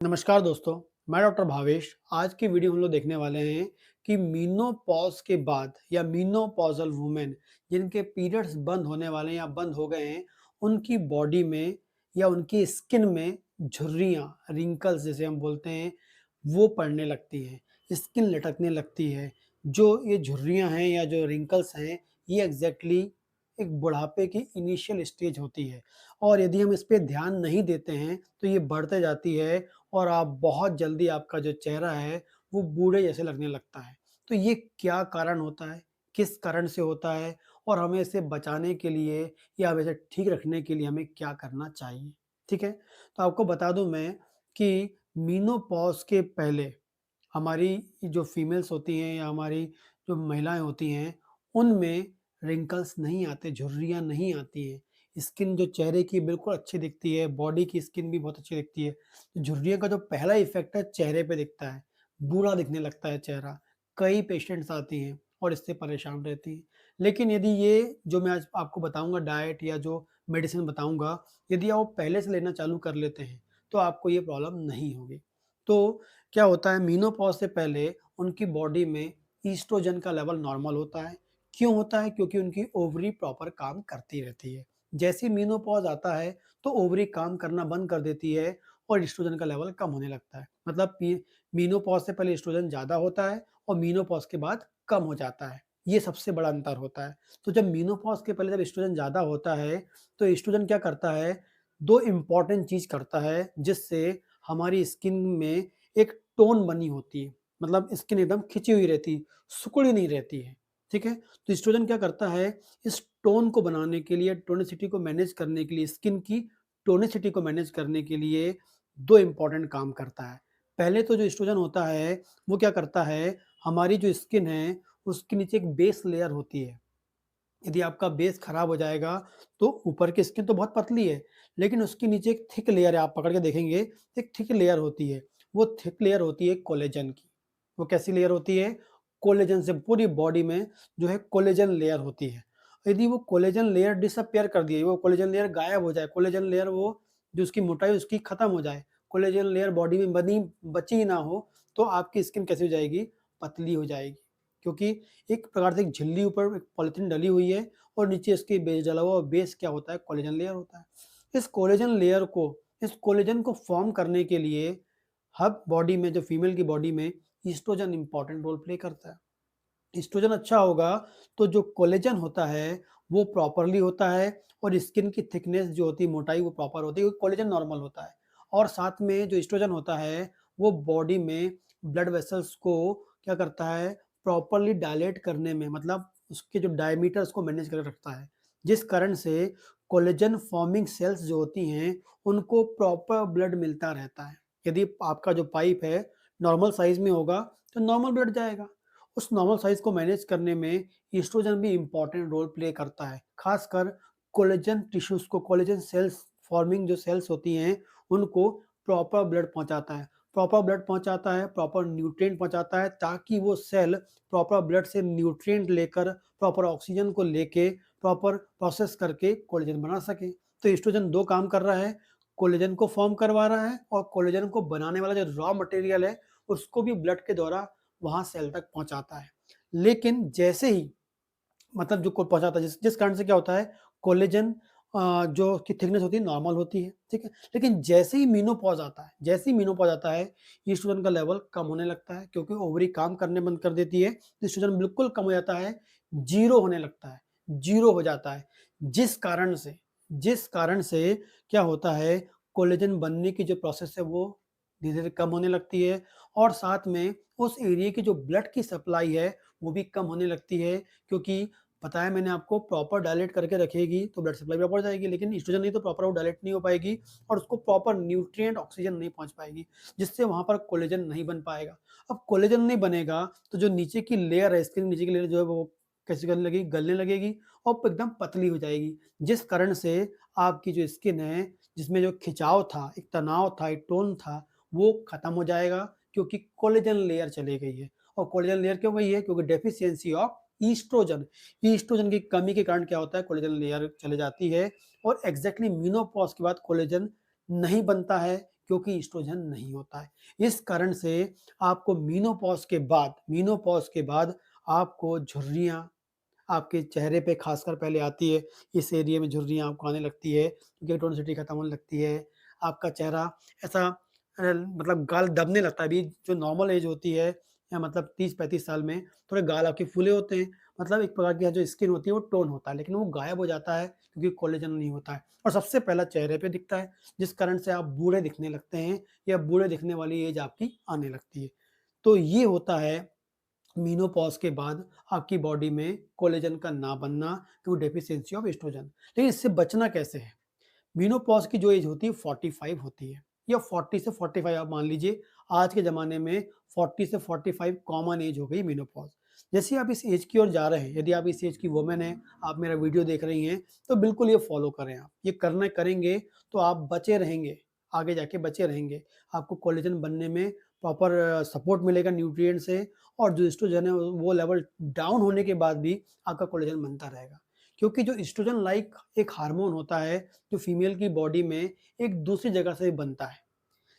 नमस्कार दोस्तों, मैं डॉक्टर भावेश। आज की वीडियो हम लोग देखने वाले हैं कि मीनोपॉज़ के बाद या मीनोपॉज़ल वुमेन जिनके पीरियड्स बंद होने वाले हैं या बंद हो गए हैं, उनकी बॉडी में या उनकी स्किन में झुर्रियाँ, रिंकल्स जिसे हम बोलते हैं, वो पड़ने लगती हैं, स्किन लटकने लगती है। जो ये झुर्रियाँ हैं या जो रिंकल्स हैं, ये एग्ज़ैक्टली एक बुढ़ापे की इनिशियल स्टेज होती है और यदि हम इस पे ध्यान नहीं देते हैं, तो ये बढ़ते जाती है और आप बहुत जल्दी आपका जो चेहरा है, वो बूढ़े जैसे लगने लगता है। तो ये क्या कारण होता है? किस कारण से होता है? और हमें इसे बचाने के लिए या अब इसे ठीक रखने के लिए हमें क्या करना चाहिए? ठीक है? तो आपको बता दूँ मैं कि मेनोपॉज़ के पहले हमारी जो फीमेल्स होती हैं या हमारी जो महिलाएँ होती हैं, उनमें रिंकल्स नहीं आते, झुर्रियाँ नहीं आती हैं। स्किन जो चेहरे की बिल्कुल अच्छी दिखती है, बॉडी की स्किन भी बहुत अच्छी दिखती है। झुर्रियों का जो पहला इफ़ेक्ट है चेहरे पे दिखता है, बूढ़ा दिखने लगता है चेहरा। कई पेशेंट्स आती हैं और इससे परेशान रहती हैं। लेकिन यदि ये जो मैं आज आपको बताऊँगा डाइट या जो मेडिसिन बताऊँगा, यदि आप पहले से लेना चालू कर लेते हैं, तो आपको ये प्रॉब्लम नहीं होगी। तो क्या होता है मेनोपॉज़ से पहले उनकी बॉडी में ईस्ट्रोजन का लेवल नॉर्मल होता है। क्यों होता है? क्योंकि उनकी ओवरी प्रॉपर काम करती रहती है। जैसे ही मेनोपॉज़ आता है तो ओवरी काम करना बंद कर देती है और एस्ट्रोजन का लेवल कम होने लगता है। मतलब मेनोपॉज़ से पहले एस्ट्रोजन ज़्यादा होता है और मेनोपॉज़ के बाद कम हो जाता है। ये सबसे बड़ा अंतर होता है। तो जब मेनोपॉज़ के पहले जब एस्ट्रोजन ज़्यादा होता है, तो एस्ट्रोजन क्या करता है, 2 इम्पोर्टेंट चीज़ करता है जिससे हमारी स्किन में एक टोन बनी होती है। मतलब स्किन एकदम खिंची हुई रहती है, सिकुड़ी नहीं रहती है। ठीक है? तो एस्ट्रोजन क्या करता है, इस टोन को बनाने के लिए, टोनिसिटी को मैनेज करने के लिए, स्किन की टोनिसिटी को मैनेज करने के लिए 2 इम्पोर्टेंट काम करता है। पहले तो जो एस्ट्रोजन होता है, वो क्या करता है, हमारी जो स्किन है, उसके नीचे एक बेस लेयर होती है। यदि आपका बेस खराब हो जाएगा, तो ऊपर की स्किन तो बहुत पतली है, लेकिन उसके नीचे एक थिक लेयर है, आप पकड़ के देखेंगे, एक थिक लेयर होती है। वो थिक लेयर होती है कोलेजन की। वो कैसी लेयर होती है? कोलेजन से पूरी बॉडी में जो है कोलेजन लेयर होती है। यदि वो कोलेजन लेयर डिसअपियर कर दिए, वो कोलेजन लेयर गायब हो जाए, कोलेजन लेयर वो जो उसकी मोटाई उसकी खत्म हो जाए, कोलेजन लेयर बॉडी में बची ना हो, तो आपकी स्किन कैसी हो जाएगी? पतली हो जाएगी। क्योंकि एक प्रकार से एक झिल्ली ऊपर एक पॉलीथीन डली हुई है और नीचे इसके बेस डला हुआ और बेस क्या होता है? कोलेजन लेयर होता है। इस कोलेजन को फॉर्म करने के लिए हर बॉडी में जो फीमेल की बॉडी में ईस्ट्रोजन इंपॉर्टेंट रोल प्ले करता है। ईस्ट्रोजन अच्छा होगा तो जो कोलेजन होता है वो प्रॉपरली होता है और स्किन की थिकनेस जो होती है, मोटाई वो प्रॉपर होती है, कोलेजन नॉर्मल होता है। और साथ में जो ईस्ट्रोजन होता है वो बॉडी में ब्लड वेसल्स को क्या करता है, प्रॉपरली डायलेट करने में, मतलब उसके जो डायमीटर्स को मैनेज करके रखता है। जिस कारण से कोलेजन फॉर्मिंग सेल्स जो होती हैं उनको प्रॉपर ब्लड मिलता रहता है। यदि आपका जो पाइप है नॉर्मल साइज़ में होगा तो नॉर्मल ब्लड जाएगा। उस नॉर्मल साइज़ को मैनेज करने में एस्ट्रोजन भी इम्पोर्टेंट रोल प्ले करता है। ख़ासकर कोलेजन टिश्यूज़ को, कोलेजन सेल्स फॉर्मिंग जो सेल्स होती हैं, उनको प्रॉपर ब्लड पहुँचाता है। प्रॉपर ब्लड पहुँचाता है, प्रॉपर न्यूट्रिएंट पहुँचाता है ताकि वो सेल प्रॉपर ब्लड से न्यूट्रिएंट लेकर, प्रॉपर ऑक्सीजन को लेके, प्रॉपर प्रोसेस करके कोलेजन बना सके। तो एस्ट्रोजन 2 काम कर रहा है, कोलेजन को फ़ॉर्म करवा रहा है और कोलेजन को बनाने वाला जो रॉ मटेरियल है, उसको भी ब्लड के द्वारा वहाँ सेल तक पहुँचाता है। लेकिन जैसे ही मतलब जो को पहुँचाता है जिस जिस कारण से क्या होता है, कोलेजन जो की थिकनेस होती है नॉर्मल होती है, ठीक है? लेकिन जैसे ही मेनोपॉज़ आता है, एस्ट्रोजन का लेवल कम होने लगता है क्योंकि ओवरी काम करने बंद कर देती है, तो एस्ट्रोजन बिल्कुल कम हो जाता है, 0 होने लगता है, 0 हो जाता है। जिस कारण से क्या होता है, कोलेजन बनने की जो प्रोसेस है वो धीरे-धीरे कम होने लगती है और साथ में उस एरिया की जो ब्लड की सप्लाई है, वो भी कम होने लगती है क्योंकि बताया मैंने आपको प्रॉपर डायलेट करके रखेगी तो ब्लड सप्लाई प्रॉपर जाएगी, लेकिन एस्ट्रोजन नहीं तो प्रॉपर वो डायलेट नहीं हो पाएगी और उसको प्रॉपर न्यूट्रिएंट ऑक्सीजन नहीं पहुँच पाएगी, जिससे वहाँ पर कोलेजन नहीं बन पाएगा। अब कोलेजन नहीं बनेगा तो जो नीचे की लेयर है, स्किन नीचे की लेयर जो है वो कैसी करने लगेगी? गलने लगेगी और एकदम पतली हो जाएगी। जिस कारण से आपकी जो स्किन है, जिसमें जो खिंचाव था, एक तनाव था, एक टोन था, वो खत्म हो जाएगा क्योंकि कोलेजन लेयर चली गई है। और कोलेजन लेयर क्यों गई है? क्योंकि डेफिशिएंसी ऑफ ईस्ट्रोजन। ईस्ट्रोजन की कमी के कारण क्या होता है, कोलेजन लेयर चली जाती है और एग्ज़ैक्टली मेनोपॉज़ के बाद कोलेजन नहीं बनता है क्योंकि एस्ट्रोजन नहीं होता है। इस कारण से आपको मीनोपॉज़ के बाद आपको झुर्रियाँ आपके चेहरे पे खासकर पहले आती है, इस एरिया में झुर्रियाँ आपको आने लगती है, क्योंकि टोनिसिटी खत्म होने लगती है। आपका चेहरा ऐसा मतलब गाल दबने लगता है। अभी जो नॉर्मल एज होती है या मतलब 30-35 साल में थोड़े गाल आपके फूले होते हैं, मतलब एक प्रकार की जो स्किन होती है वो टोन होता है, लेकिन वो गायब हो जाता है क्योंकि कोलेजन नहीं होता है और सबसे पहला चेहरे पे दिखता है, जिस कारण से आप बूढ़े दिखने लगते हैं या बूढ़े दिखने वाली एज आपकी आने लगती है। तो ये होता है मेनोपॉज़ के बाद आपकी बॉडी में कोलेजन का ना बनना ड्यू डेफिशिएंसी ऑफ एस्ट्रोजन। लेकिन इससे बचना कैसे है? मेनोपॉज़ की जो एज होती है 45 होती है या 40 से 45 आप मान लीजिए। आज के ज़माने में 40 से 45 कॉमन एज हो गई मेनोपॉज़। जैसे आप इस एज की ओर जा रहे हैं, यदि आप इस एज की वुमन हैं, आप मेरा वीडियो देख रही हैं, तो बिल्कुल ये फ़ॉलो करें आप। ये करना करेंगे तो आप बचे रहेंगे, आगे जाके बचे रहेंगे। आपको कोलेजन बनने में प्रॉपर सपोर्ट मिलेगा न्यूट्रिएंट से और जो एस्ट्रोजन है वो लेवल डाउन होने के बाद भी आपका कोलेजन बनता रहेगा। क्योंकि जो एस्ट्रोजन लाइक एक हार्मोन होता है जो फीमेल की बॉडी में एक दूसरी जगह से बनता है,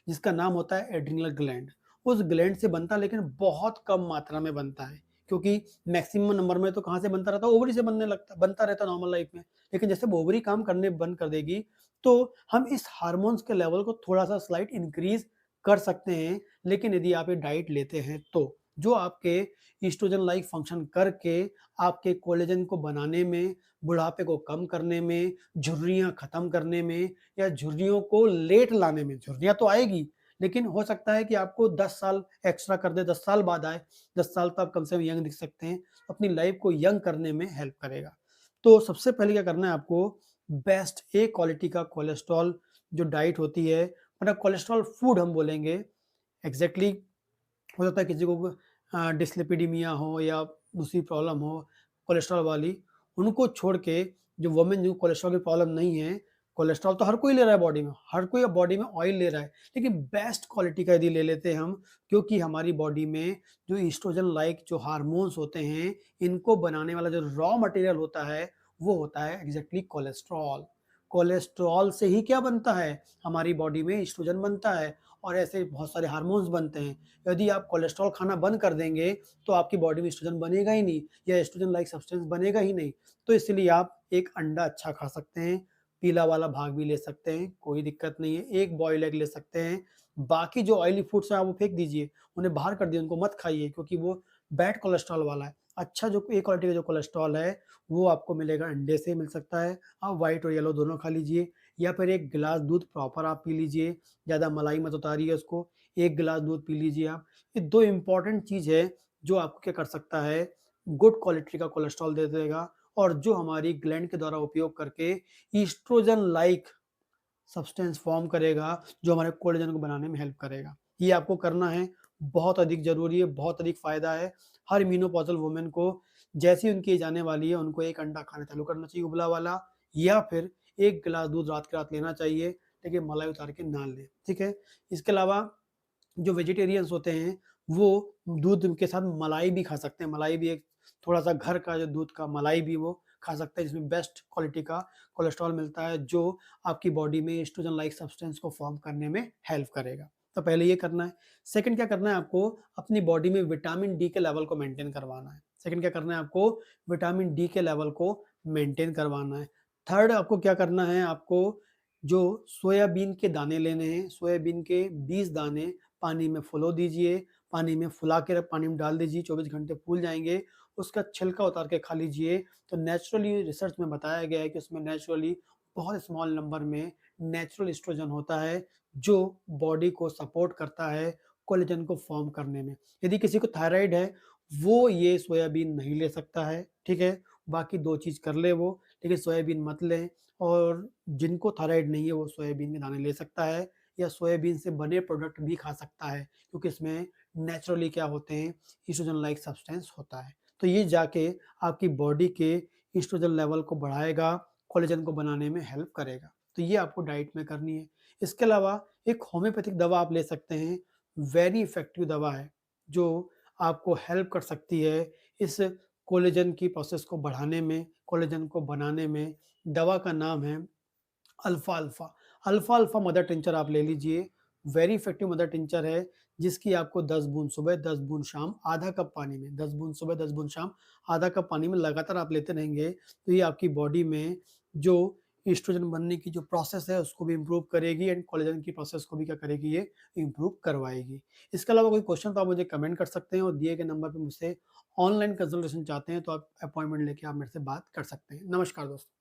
जिसका नाम होता है एड्रिनल ग्लैंड। उस ग्लैंड से बनता है लेकिन बहुत कम मात्रा में बनता है, क्योंकि मैक्सिमम नंबर में तो कहाँ से बनता रहता है, ओवरी से बनता रहता है नॉर्मल लाइफ में। लेकिन जैसे वो ओवरी काम करने बंद कर देगी, तो हम इस हार्मोन्स के लेवल को थोड़ा-सा स्लाइट इंक्रीज़ कर सकते हैं। लेकिन यदि आप ये डाइट लेते हैं तो, जो आपके एस्ट्रोजन लाइक फंक्शन करके आपके कोलेजन को बनाने में, बुढ़ापे को कम करने में, झुर्रियाँ खत्म करने में या झुर्रियों को लेट लाने में। झुर्रियाँ तो आएगी, लेकिन हो सकता है कि आपको 10 साल एक्स्ट्रा कर दे, 10 साल बाद आए। 10 साल तो आप कम से कम यंग दिख सकते हैं। अपनी लाइफ को यंग करने में हेल्प करेगा। तो सबसे पहले क्या करना है आपको, बेस्ट ए क्वालिटी का कोलेस्ट्रॉल जो डाइट होती है, मतलब कोलेस्ट्रॉल फूड हम बोलेंगे। एग्ज़ैक्टली हो सकता है किसी को डिस्लिपिडीमिया हो या दूसरी प्रॉब्लम हो कोलेस्ट्रॉल वाली, उनको छोड़ के जो वुमेन जो कोलेस्ट्रॉल की प्रॉब्लम नहीं है, कोलेस्ट्रॉल तो हर कोई ले रहा है बॉडी में, हर कोई अब बॉडी में ऑयल ले रहा है, लेकिन बेस्ट क्वालिटी का यदि ले लेते हैं हम, क्योंकि हमारी बॉडी में जो एस्ट्रोजन लाइक जो हार्मोन्स होते हैं, इनको बनाने वाला जो रॉ मटेरियल होता है, वो होता है एग्ज़ैक्टली कोलेस्ट्रॉल। कोलेस्ट्रॉल से ही क्या बनता है? हमारी बॉडी में एस्ट्रोजन बनता है और ऐसे बहुत सारे हार्मोन्स बनते हैं। यदि आप कोलेस्ट्रॉल खाना बंद कर देंगे, तो आपकी बॉडी में एस्ट्रोजन बनेगा ही नहीं या एस्ट्रोजन लाइक सब्सटेंस बनेगा ही नहीं। तो इसलिए आप एक अंडा अच्छा खा सकते हैं, पीला वाला भाग भी ले सकते हैं, कोई दिक्कत नहीं है। एक बॉइल्ड एग ले सकते हैं। बाकी जो ऑयली फूड्स हैं आप वो फेंक दीजिए, उन्हें बाहर कर दीजिए, उनको मत खाइए क्योंकि वो बैड कोलेस्ट्रॉल वाला है। अच्छा जो ए क्वालिटी का जो कोलेस्ट्रॉल है, वो आपको मिलेगा अंडे से मिल सकता है। आप व्हाइट और येलो दोनों खा लीजिए या फिर 1 गिलास दूध प्रॉपर आप पी लीजिए। ज़्यादा मलाई मत उतारिए उसको, 1 गिलास दूध पी लीजिए आप। ये 2 इम्पोर्टेंट चीज़ है जो आपको क्या कर सकता है, गुड क्वालिटी का कोलेस्ट्रॉल दे देगा और जो हमारी ग्लैंड के द्वारा उपयोग करके एस्ट्रोजन लाइक सब्सटेंस फॉर्म करेगा, जो हमारे कोलेजन को बनाने में हेल्प करेगा। ये आपको करना है, बहुत अधिक ज़रूरी है, बहुत अधिक फ़ायदा है। हर मेनोपॉज़ल वुमेन को जैसे ही उनकी एज आने वाली है, उनको 1 अंडा खाना चालू करना चाहिए उबला वाला या फिर 1 गिलास दूध रात के रात लेना चाहिए, लेकिन मलाई उतार के ना लें, ठीक है? इसके अलावा जो वेजिटेरियंस होते हैं, वो दूध के साथ मलाई भी खा सकते हैं। मलाई भी एक थोड़ा-सा घर का जो दूध का मलाई भी वो खा सकते हैं, जिसमें बेस्ट क्वालिटी का कोलेस्ट्रॉल मिलता है, जो आपकी बॉडी में एस्ट्रोजन लाइक सब्सटेंस को फॉर्म करने में हेल्प करेगा। तो पहले ये करना है। सेकंड क्या करना है आपको, अपनी बॉडी में विटामिन डी के लेवल को मेंटेन करवाना है। सेकंड क्या करना है आपको, विटामिन डी के लेवल को मेंटेन करवाना है। थर्ड आपको क्या करना है, आपको जो सोयाबीन के दाने लेने हैं, सोयाबीन के 20 दाने पानी में फुलो दीजिए, पानी में फुला के पानी में डाल दीजिए, 24 घंटे फूल जाएँगे, उसका छिलका उतार के खा लीजिए। तो नेचुरली रिसर्च में बताया गया है कि उसमें नेचुरली बहुत स्मॉल नंबर में नेचुरल एस्ट्रोजन होता है, जो बॉडी को सपोर्ट करता है कोलेजन को फॉर्म करने में। यदि किसी को थायराइड है, वो ये सोयाबीन नहीं ले सकता है, ठीक है? बाकी 2 चीज़ कर ले वो, लेकिन सोयाबीन मत लें और जिनको थायराइड नहीं है, वो सोयाबीन के दाने ले सकता है या सोयाबीन से बने प्रोडक्ट भी खा सकता है, क्योंकि इसमें नेचुरली क्या होते हैं, एस्ट्रोजन लाइक सब्सटेंस होता है। तो ये जाके आपकी बॉडी के एस्ट्रोजन लेवल को बढ़ाएगा, कोलेजन को बनाने में हेल्प करेगा। तो ये आपको डाइट में करनी है। इसके अलावा एक होम्योपैथिक दवा आप ले सकते हैं, वेरी इफ़ेक्टिव दवा है, जो आपको हेल्प कर सकती है इस कोलेजन की प्रोसेस को बढ़ाने में, कोलेजन को बनाने में। दवा का नाम है अल्फ़ा-अल्फ़ा। अल्फ़ा-अल्फ़ा मदर टिंचर आप ले लीजिए, वेरी इफेक्टिव मदर टिंचर है, जिसकी आपको 10 बूंद सुबह, 10 बूंद शाम, आधा कप पानी में, 10 बूंद सुबह, 10 बूंद शाम, आधा कप पानी में लगातार आप लेते रहेंगे, तो ये आपकी बॉडी में जो एस्ट्रोजन बनने की जो प्रोसेस है उसको भी इम्प्रूव करेगी एंड कोलेजन की प्रोसेस को भी क्या करेगी, ये इम्प्रूव करवाएगी। इसके अलावा कोई क्वेश्चन तो आप मुझे कमेंट कर सकते हैं और दिए गए नंबर पे मुझसे ऑनलाइन कंसल्टेशन चाहते हैं तो आप अपॉइंटमेंट लेके आप मेरे से बात कर सकते हैं। नमस्कार दोस्तों।